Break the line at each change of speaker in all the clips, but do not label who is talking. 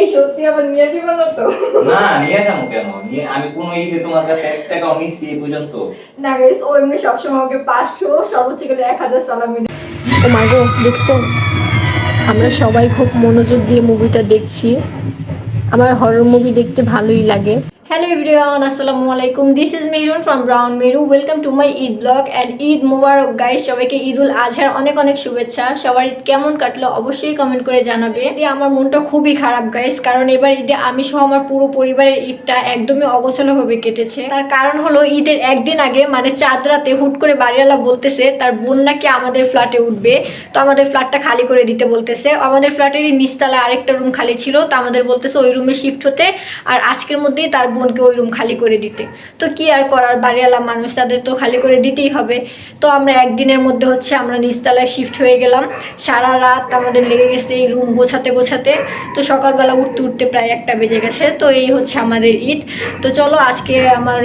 এই সত্যি আবার নিয়ে দিব না তো?
না নিয়ে যাবো কেন? নিয়ে আমি কোন ঈদে তোমার কাছে 1 টাকাও নিছি এই পর্যন্ত?
না গাইস, ও এমনি সবসময় আমাকে 500 সর্বোচ্চ গেলে 1000 সালামি দেয়।
ও মা গো, দেখছো আমরা সবাই খুব মনোযোগ দিয়ে মুভিটা দেখছি। আমার হরর মুভি দেখতে ভালোই লাগে।
Hello everyone, Assalamu alaikum. This is Mehrun from Brown Meru. Welcome to my Eid vlog and Eid Mubarak guys. সবাইকে ঈদুল আজহার অনেক অনেক শুভেচ্ছা। সবার ঈদ কেমন কাটলো অবশ্যই কমেন্ট করে জানাবে। আমার মনটা খুবই খারাপ গাইস, কারণ এবার ঈদে আমি সহ আমার পুরো পরিবারের ঈদটা একদমই অগোছালোভাবে কেটেছে। তার কারণ হলো ঈদের একদিন আগে মানে চাঁদ রাতে হুট করে বাড়িওয়ালা বলতেছে তার বোন নাকি আমাদের ফ্ল্যাটে উঠবে, তো আমাদের ফ্ল্যাটটা খালি করে দিতে বলতেছে। আমাদের ফ্ল্যাটেরই নিচতলা আরেকটা রুম খালি ছিল, তো আমাদের বলতেছে ওই রুমে শিফট হতে আর আজকের মধ্যেই তার বোনকে ওই রুম খালি করে দিতে। তো কি আর করার, বাড়িওয়ালা মানুষ, তাদের তো খালি করে দিতেই হবে। তো আমরা একদিনের মধ্যে হচ্ছে আমরা নিচতলায় শিফট হয়ে গেলাম। সারা রাত আমাদের লেগে গেছে এই রুম গোছাতে গোছাতে। তো সকালবেলা উঠতে উঠতে প্রায় 1টা বেজে গেছে। তো এই হচ্ছে আমাদের ঈদ। তো চলো আজকে আমার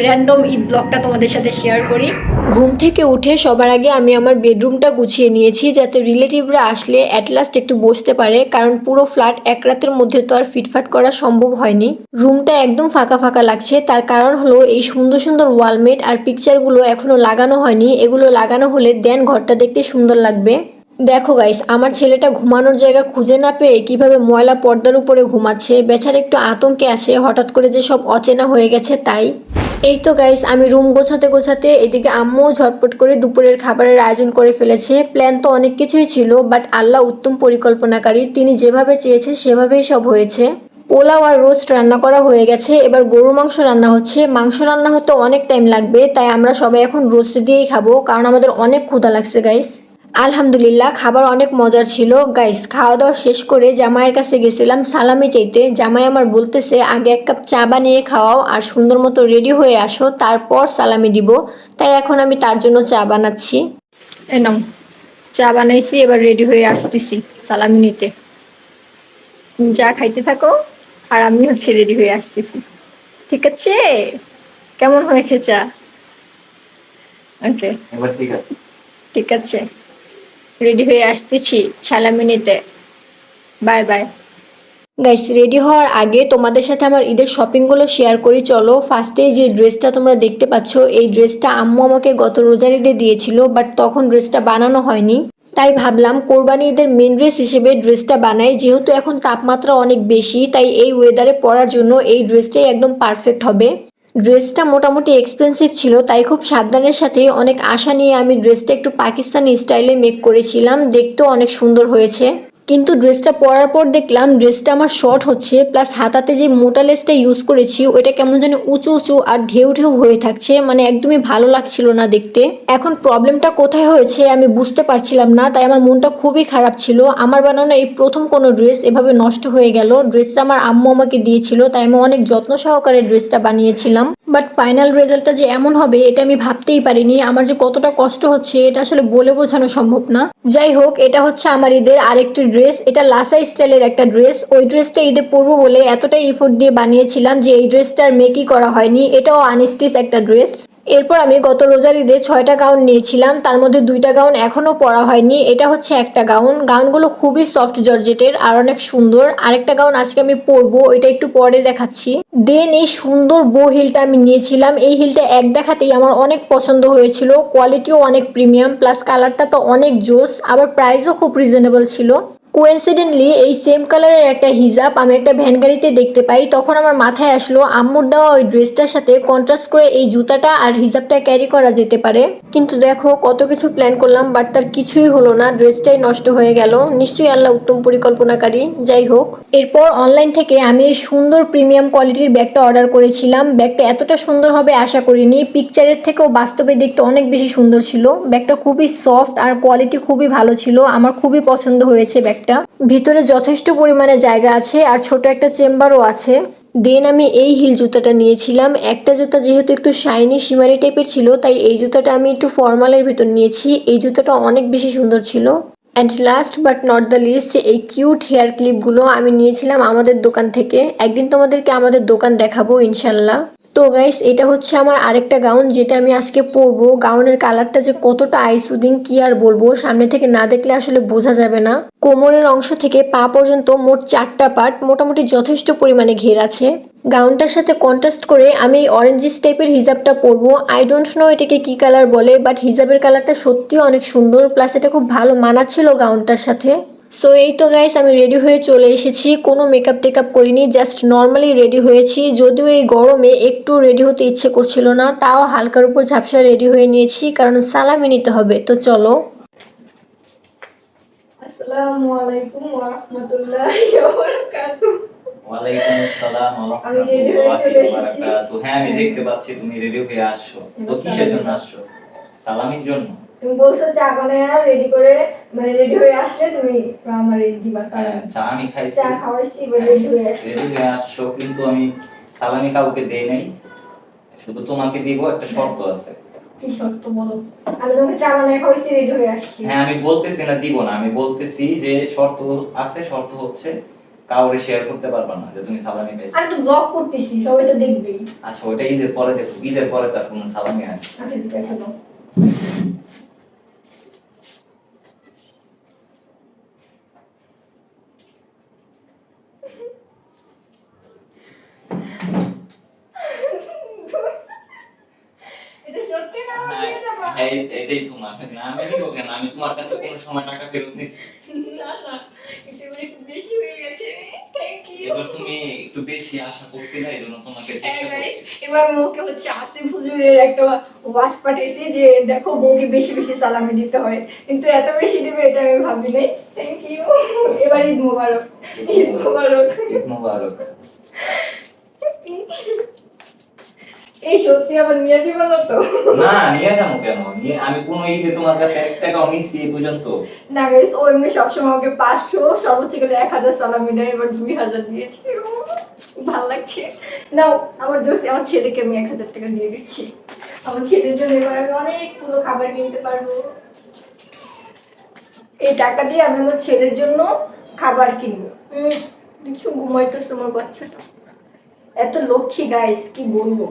র্যান্ডম ঈদ ব্লগটা তোমাদের সাথে শেয়ার করি।
ঘুম থেকে উঠে সবার আগে আমি আমার বেডরুমটা গুছিয়ে নিয়েছি, যাতে রিলেটিভরা আসলে অ্যাট লাস্ট একটু বসতে পারে, কারণ পুরো ফ্ল্যাট এক রাতের মধ্যে তো আর ফিটফাট করা সম্ভব হয়নি। রুমটা একদম ফাঁকা ফাঁকা লাগছে, তার কারণ হলো এই সুন্দর সুন্দর ওয়ালমেট আর পিকচারগুলো এখনো লাগানো হয়নি। এগুলো লাগানো হলে দেন ঘরটা দেখতে সুন্দর লাগবে। দেখো গাইস, আমার ছেলেটা ঘুমানোর জায়গা খুঁজে না পেয়ে কিভাবে ময়লা পর্দার উপরে ঘুমাচ্ছে। বেচারা একটু আতঙ্কে আছে, হঠাৎ করে যে সব অচেনা হয়ে গেছে তাই। এই তো গাইস, আমি রুম গোছাতে গোছাতে এদিকে আম্মুও ঝটপট করে দুপুরের খাবারের আয়োজন করে ফেলেছে। প্ল্যান তো অনেক কিছুই ছিল, বাট আল্লাহ উত্তম পরিকল্পনাকারী, তিনি যেভাবে চেয়েছে সেভাবেই সব হয়েছে। পোলাও আর রোস্ট রান্না করা হয়ে গেছে, এবার গরুর মাংস রান্না হচ্ছে। মাংস রান্না হতে অনেক টাইম লাগবে, তাই আমরা সবাই এখন রোস্ট দিয়েই খাবো, কারণ আমাদের অনেক ক্ষুধা লাগছে গাইস। আলহামদুলিল্লাহ, খাবার অনেক মজার ছিল গাইস। খাওয়া দাওয়া শেষ করে জামাইয়ের কাছে গেছিলাম সালামি চাইতে। জামাই আমার বলতেছে আগে 1 কাপ চা বানিয়ে খাওয়াও আর সুন্দর মতো রেডি হয়ে আসো, তারপর সালামি দিব। তাই এখন আমি তার জন্য চা বানাচ্ছি।
নাও, চা বানাইছি, এবার রেডি হয়ে আসতেছি সালামি নিতে। তুমি চা খাইতে থাকো আর আমি হচ্ছে রেডি হয়ে আসতেছি, ঠিক আছে? কেমন হয়েছে চা? ওকে,
এবার ঠিক আছে।
ঠিক আছে, রেডি হয়ে আসতেছি সালামি নিতে। Bye bye.
গাইস, রেডি হওয়ার আগে তোমাদের সাথে আমার ঈদের শপিংগুলো শেয়ার করি চলো। ফার্স্টেই যে ড্রেসটা তোমরা দেখতে পাচ্ছ, এই ড্রেসটা আম্মু আমাকে গত রোজার ঈদে দিয়েছিল, বাট তখন ড্রেসটা বানানো হয়নি। তাই ভাবলাম কোরবানি ঈদের মেন ড্রেস হিসেবে ড্রেসটা বানাই। যেহেতু এখন তাপমাত্রা অনেক বেশি, তাই এই ওয়েদারে পরার জন্য এই ড্রেসটাই একদম পারফেক্ট হবে। ড্রেসটা মোটামুটি এক্সপেন্সিভ ছিল, তাই খুব সাবধানের সাথে অনেক আশা নিয়ে আমি ড্রেসটা একটু পাকিস্তানি স্টাইলে মেক করেছিলাম। দেখতেও অনেক সুন্দর হয়েছে, কিন্তু ড্রেসটা পরার পর দেখলাম ড্রেসটা আমার শর্ট হচ্ছে, প্লাস হাতাতে যে মোটা লেসটা ইউজ করেছি ওইটা কেমন যেন উঁচু উঁচু আর ঢেউ ঢেউ হয়ে থাকছে, মানে একদমই ভালো লাগছিল না দেখতে। এখন প্রবলেমটা কোথায় হয়েছে আমি বুঝতে পারছিলাম না, তাই আমার মনটা খুবই খারাপ ছিল। আমার বানানো এই প্রথম কোনো ড্রেস এভাবে নষ্ট হয়ে গেল। ড্রেসটা আমার আম্মু আমাকে দিয়েছিল, তাই আমি অনেক যত্ন সহকারে ড্রেসটা বানিয়েছিলাম, বাট ফাইনাল রেজাল্টটা যে এমন হবে এটা আমি ভাবতেই পারিনি। আমার যে কতটা কষ্ট হচ্ছে এটা আসলে বলে বোঝানো সম্ভব না। যাই হোক, এটা হচ্ছে আমার ঈদের আরেকটি ড্রেস। এটা লাসা স্টাইলের একটা ড্রেস। ওই ড্রেসটা ঈদে পরবো বলে এতটাই এফোর্ট দিয়ে বানিয়েছিলাম যে এই ড্রেসটার মেকই করা হয়নি। এটাও আনস্টিচ একটা ড্রেস। এরপর আমি গত রোজার ঈদে 6টা গাউন নিয়েছিলাম, তার মধ্যে 2টা গাউন এখনো পরা হয়নি। এটা হচ্ছে একটা গাউন। গাউনগুলো খুবই সফট জর্জেটের আর অনেক সুন্দর। আরেকটা গাউন আজকে আমি পরবো, এটা একটু পরে দেখাচ্ছি। দেন এই সুন্দর বো হিলটা আমি নিয়েছিলাম। এই হিলটা এক দেখাতেই আমার অনেক পছন্দ হয়েছিল। কোয়ালিটিও অনেক প্রিমিয়াম, প্লাস কালারটা তো অনেক জোস, আবার প্রাইসও খুব রিজনেবল ছিল। কোইন্সিডেন্টলি এই সেম কালারের একটা হিজাব আমি একটা ভ্যান গাড়িতে দেখতে পাই, তখন আমার মাথায় আসলো আম্মুর দেওয়া ওই ড্রেসটার সাথে কন্ট্রাস্ট করে এই জুতাটা আর হিজাবটা ক্যারি করা যেতে পারে। কিন্তু দেখো কত কিছু প্ল্যান করলাম, বাট তার কিছুই হলো না, ড্রেসটাই নষ্ট হয়ে গেল। নিশ্চয়ই আল্লাহ উত্তম পরিকল্পনাকারী। যাই হোক, এরপর অনলাইন থেকে আমি এই সুন্দর প্রিমিয়াম কোয়ালিটির ব্যাগটা অর্ডার করেছিলাম। ব্যাগটা এতটা সুন্দর হবে আশা করিনি। পিকচারের থেকেও বাস্তবে দেখতে অনেক বেশি সুন্দর ছিল। ব্যাগটা খুবই সফট আর কোয়ালিটি খুবই ভালো ছিল। আমার খুবই পছন্দ হয়েছে ব্যাগটা। ভিতরে যথেষ্ট পরিমাণে জায়গা আছে আর ছোট একটা চেম্বারও আছে। দেন আমি এই হিল জুতাটা নিয়েছিলাম। একটা জুতা যেহেতু একটু শাইনি শিমারি টাইপের ছিল, তাই এই জুতাটা আমি একটু ফর্মালের ভিতর নিয়েছি। এই জুতাটা অনেক বেশি সুন্দর ছিল। And last but not the least, এই কিউট হেয়ার ক্লিপগুলো আমি নিয়েছিলাম আমাদের দোকান থেকে। একদিন তোমাদেরকে আমাদের দোকান দেখাবো ইনশাল্লাহ। তো গাইস এটা হচ্ছে আমার আরেকটা গাউন যেটা আমি আজকে পরবো। গাউনের কালারটা যে কতটা আইসুদিং কি আর বলবো, সামনে থেকে না দেখলে আসলে বোঝা যাবে না। কোমরের অংশ থেকে পা পর্যন্ত মোট 4টা পার্ট, মোটামুটি যথেষ্ট পরিমাণে ঘের আছে। গাউনটার সাথে কন্ট্রাস্ট করে আমি অরেঞ্জিস টাইপের হিজাবটা পরবো। আই ডোন্ট নো এটাকে কি কালার বলে, বাট হিজাবের কালারটা সত্যিও অনেক সুন্দর, প্লাস এটা খুব ভালো মানাচ্ছিল গাউনটার সাথে। সো এই তো গাইস আমি রেডি হয়ে চলে এসেছি, কোনো মেকআপ টেকআপ করিনি, জাস্ট নর্মালি রেডি হয়েছি। যদিও এই গরমে একটু রেডি হতে ইচ্ছে করছিল না, তাও হালকার উপর ঝাপসা রেডি হয়ে নিয়েছি, কারণ সালামি নিতে হবে। তো চলো।
আসসালামু আলাইকুম ওয়া রাহমাতুল্লাহি ওয়া বারাকাতুহু।
ওয়ালাইকুম আসসালাম ওয়া
আমি ready হয়ে
রাহমাতুল্লাহি
চলে
ওয়া
এসেছি।
বারাকাতুহু। হ্যাঁ আমি দেখতে পাচ্ছি তুমি রেডি হয়ে আসছো। তো কিসের জন্য আসছো? সালামির জন্য?
তুমি বলছো চা বানায় রেডি করে, মানে রেডি হয়ে আসলে তুমি আমার এই দিবা
হ্যাঁ,
সালামি।
চা আমি খাইছি,
চা খাওয়াইছি, এবার রেডি হয়ে আসছি।
রেডি হয়ে আসছো, কিন্তু আমি সালামি কাউকে দেই নাই, শুধু তোমাকে দিব। একটা শর্ত আছে।
কি শর্ত বলো? আমি তোমাকে চা বানায় খাওয়াইছি, রেডি হয়ে আসছি।
হ্যাঁ আমি বলতেছি না দিব না, আমি বলতেছি যে শর্ত আছে। শর্ত হচ্ছে কাউরে শেয়ার করতে পারবা না যে তুমি সালামি পাইছো।
আমি তো ব্লগ করতেছি, সবাই তো দেখবেই।
আচ্ছা ওটা ঈদের পরে দেখো, ঈদের পরে তার কোনো সালামি আসবে।
আচ্ছা ঠিক আছে দাও। এটা সত্যি না দিয়ে যাবা?
হ্যাঁ, এটাই তোমার না, আমি দিব কেন? আমি তোমার কাছে কোনো সময় টাকা ফেরত নিছি?
না না, এটা মানে একটু বেশি হয়ে গেছে। Thank you.
এবার তুমি একটু বেশি আশা করছিলে, এই জন্য তোমাকে চেষ্টা করছি।
এবার আমি ওকে হচ্ছে আসিফ হুজুরের একটা ওয়াজ পাঠাইছি যে দেখো বউকে বেশি বেশি সালামি দিতে হয়, কিন্তু এত বেশি দিবে এটা আমি ভাবি নাই। Thank you. এবার ঈদ মোবারক। ঈদ মোবারক।
ঈদ মোবারক।
এই সত্যি আবার নিয়ে দিবা না তো?
না নিয়ে যাবো কেন? নিয়ে আমি কোন ঈদে তোমার কাছে 1 টাকাও নিছি এই পর্যন্ত?
না গাইস, ও এমনি সবসময় আমাকে 500, সর্বোচ্চ গেলে 1000 সালামি দেয়, এবার 2000 দিয়েছি। ভালো লাগছে। নাও আমার জোসি, আমার ছেলেকে আমি 1000 টাকা দিয়ে দিচ্ছি। আমার ছেলের জন্য এবার আমি অনেকগুলো খাবার কিনতে পারবো। এই টাকা দিয়ে আমি আমার ছেলের জন্য খাবার কিনবো। কিছু ঘুমাইতেছে আমার বাচ্চাটা, এত লক্ষ্মী গাইস, কি বলবো,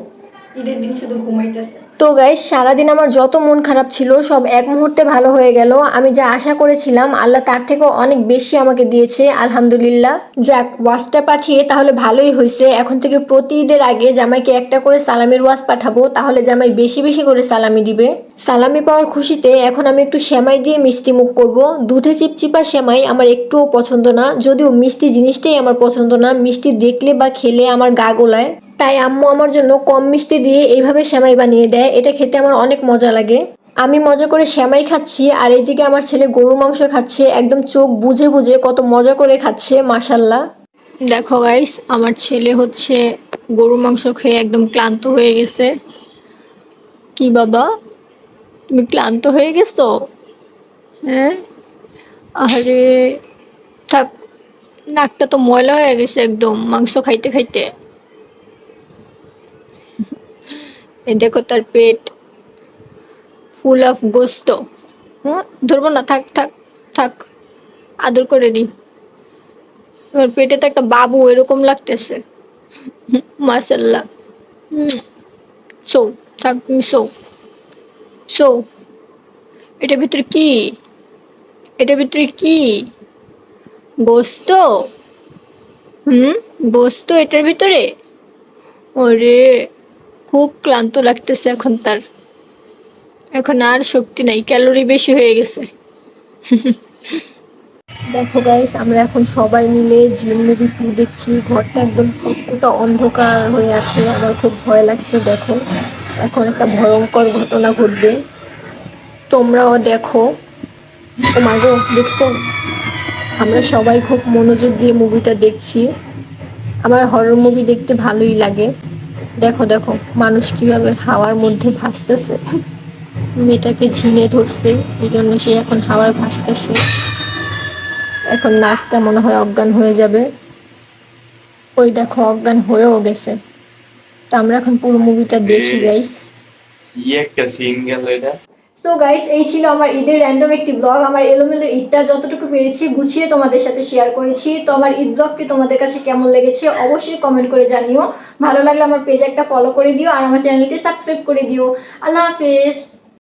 ঈদের দিন শুধু ঘুমাইতেছে।
তো গাইস সারাদিন আমার যত মন খারাপ ছিল সব এক মুহূর্তে ভালো হয়ে গেল। আমি যা আশা করেছিলাম আল্লাহ তার থেকেও অনেক বেশি আমাকে দিয়েছে, আলহামদুলিল্লাহ। যাক, ওয়াজটা পাঠিয়ে তাহলে ভালোই হয়েছে। এখন থেকে প্রতি ঈদের আগে জামাইকে একটা করে সালামির ওয়াজ পাঠাবো, তাহলে জামাই বেশি বেশি করে সালামি দিবে। সালামি পাওয়ার খুশিতে এখন আমি একটু সেমাই দিয়ে মিষ্টি মুখ করব। দুধে চিপচিপা সেমাই আমার একটুও পছন্দ না, যদিও মিষ্টি জিনিসটাই আমার পছন্দ না। মিষ্টি দেখলে বা খেলে আমার গা গোলায়, তাই আম্মু আমার জন্য কম মিষ্টি দিয়ে এইভাবে সেমাই বানিয়ে দেয়। এটা খেতে আমার অনেক মজা লাগে। আমি মজা করে সেমাই খাচ্ছি, আর এইদিকে আমার ছেলে গরুর মাংস খাচ্ছে, একদম চোখ বুজে বুজে কত মজা করে খাচ্ছে, মাশাল্লাহ। দেখো গাইস, আমার ছেলে হচ্ছে গরুর মাংস খেয়ে একদম ক্লান্ত হয়ে গেছে। কি বাবা, তুমি ক্লান্ত হয়ে গেছো? হ্যাঁ, আরে থাক, নাকটা তো ময়লা হয়ে গেছে একদম মাংস খাইতে খাইতে। এই দেখো তার পেট ফুল অফ গোস্ত। ধরবো না, থাক থাক থাক, আদর করে দিই। ওর পেটে তো একটা বাবু এরকম লাগতেছে, মাশাল্লাহ। সো, থাক তুমি সো। সো, এটার ভিতরে কি? এটার ভিতরে কি? গোস্ত? গোস্ত এটার ভিতরে? ওরে, খুব ক্লান্ত লাগতেছে এখন তার, এখন আর শক্তি নাই, ক্যালোরি বেশি হয়ে গেছে। দেখো গাইস, আমরা এখন সবাই মিলে জিম মুভি 2 দেখছি। ঘরটা একদম পুরোটা অন্ধকার হয়ে আছে, আমার খুব ভয় লাগছে। দেখো এখন একটা ভয়ঙ্কর ঘটনা ঘটবে, তোমরাও দেখো। ও মা গো, দেখছো? আমরা সবাই খুব মনোযোগ দিয়ে মুভিটা দেখছি। আমার হরর মুভি দেখতে ভালোই লাগে। দেখো দেখো মানুষ কিভাবে হাওয়ার মধ্যে ভাসতেছে। মেয়েটাকে ঝিলে ধরছে, এই জন্য সে এখন হাওয়ায় ভাসতেছে। এখন নার্সটা মনে হয় অজ্ঞান হয়ে যাবে। ওই দেখো অজ্ঞান হয়েও গেছে। তো আমরা এখন পুরো মুভিটা দেখি গাইস।
কি একটা সিন গেল এটা।
সো গাইস, এই ছিল আমার ঈদের র্যান্ডম একটি ব্লগ। আমার এলোমেলো ঈদটা যতটুকু পেরেছি গুছিয়ে তোমাদের সাথে শেয়ার করেছি। তো আমার ঈদ ব্লগটি তোমাদের কাছে কেমন লেগেছে অবশ্যই কমেন্ট করে জানিও। ভালো লাগলে আমার পেজে একটা ফলো করে দিও আর আমার চ্যানেলটি সাবস্ক্রাইব করে দিও। আল্লাহ হাফেজ।